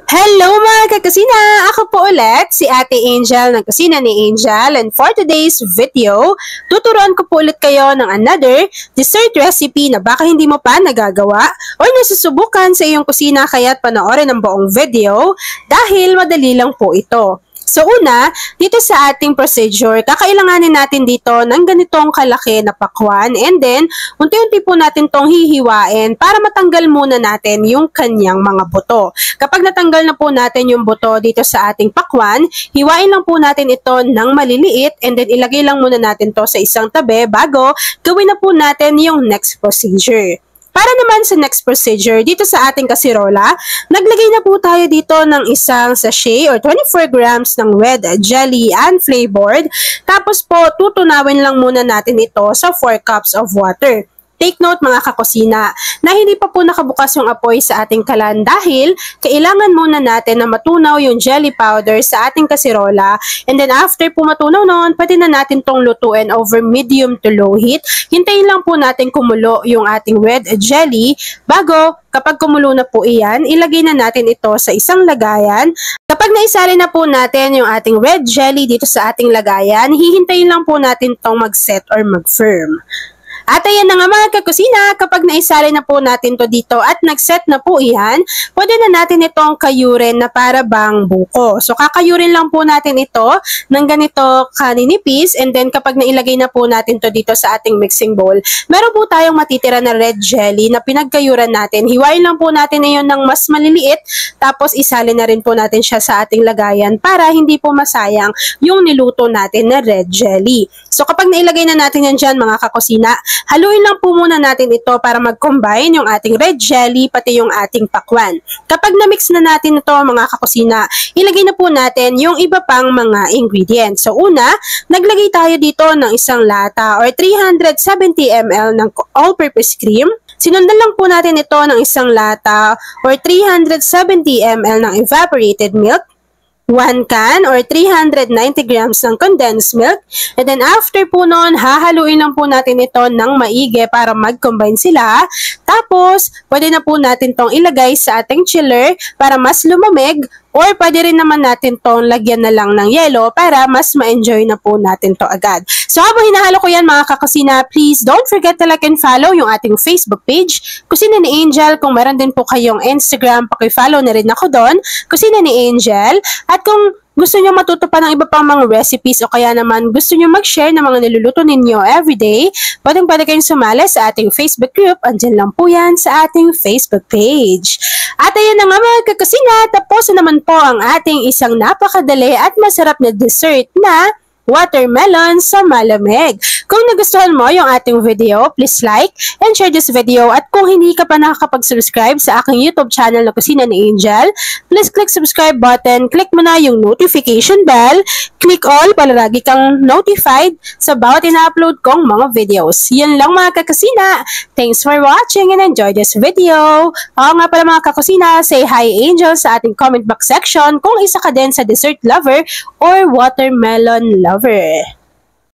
Hello mga kakusina! Ako po ulit si Ate Angel ng Kusina ni Angel, and for today's video, tuturuan ko po ulit kayo ng another dessert recipe na baka hindi mo pa nagagawa o nasusubukan sa iyong kusina, kaya't panoorin ang buong video dahil madali lang po ito. So una, dito sa ating procedure, kakailanganin natin dito ng ganitong kalaki na pakwan, and then unti-unti po natin tong hihiwain para matanggal muna natin yung kanyang mga buto. Kapag natanggal na po natin yung buto dito sa ating pakwan, hiwain lang po natin ito ng maliliit, and then ilagay lang muna natin to sa isang tabi bago gawin na po natin yung next procedure. Para naman sa next procedure, dito sa ating kasirola, naglagay na po tayo dito ng isang sachet or 24 grams ng red jelly unflavored. Tapos po, tutunawin lang muna natin ito sa 4 cups of water. Take note mga kakusina na hindi pa po nakabukas yung apoy sa ating kalan dahil kailangan muna natin na matunaw yung jelly powder sa ating kasirola, and then after po matunaw noon, pwede na natin tong lutuin over medium to low heat. Hintayin lang po natin kumulo yung ating red jelly bago kapag kumulo na po iyan, ilagay na natin ito sa isang lagayan. Kapag naisali na po natin yung ating red jelly dito sa ating lagayan, hihintayin lang po natin tong mag-set or mag-firm. At ayan na nga mga kakusina, kapag naisali na po natin to dito at nag-set na po iyan, pwede na natin itong kayurin na para bang buko. So kakayurin lang po natin ito ng ganito kaninipis, and then kapag nailagay na po natin to dito sa ating mixing bowl, meron po tayong matitira na red jelly na pinagkayuran natin. Hiwain lang po natin na yun ng mas maliliit, tapos isali na rin po natin siya sa ating lagayan para hindi po masayang yung niluto natin na red jelly. So kapag nailagay na natin yan dyan mga kakusina, haluin lang po muna natin ito para mag-combine yung ating red jelly pati yung ating pakwan. Kapag na-mix na natin ito mga kakusina, ilagay na po natin yung iba pang mga ingredients. So una, naglagay tayo dito ng isang lata or 370 ml ng all-purpose cream. Sinundan lang po natin ito ng isang lata or 370 ml ng evaporated milk, 1 can or 390 grams ng condensed milk. And then after po nun, hahaluin lang po natin ito ng maigi para mag-combine sila. Tapos, pwede na po natin tong ilagay sa ating chiller para mas lumamig, or pwede rin naman natin tong lagyan na lang ng yelo para mas ma-enjoy na po natin to agad. So habang hinahalo ko yan mga kakusina, please don't forget to like and follow yung ating Facebook page, Kusina ni Angel. Kung meron din po kayong Instagram, paki-follow na rin ako doon, Kusina ni Angel. At kung gusto nyo matuto pa ng iba pang mga recipes o kaya naman gusto nyo mag-share ng mga niluluto ninyo everyday, pwede kayong sumali sa ating Facebook group. Andyan lang po yan sa ating Facebook page. At ayan na nga mga kakusina, tapos na naman po ang ating isang napakadali at masarap na dessert na watermelon sa malamig. Kung nagustuhan mo yung ating video, please like and share this video. At kung hindi ka pa nakakapag-subscribe sa aking YouTube channel na Kusina ni Angel, please click subscribe button, click mo na yung notification bell, click all para lagi kang notified sa bawat ina-upload kong mga videos. Yan lang mga kakusina. Thanks for watching and enjoy this video. Oo nga pala mga kakusina, say hi Angel sa ating comment box section kung isa ka din sa dessert lover or watermelon lover.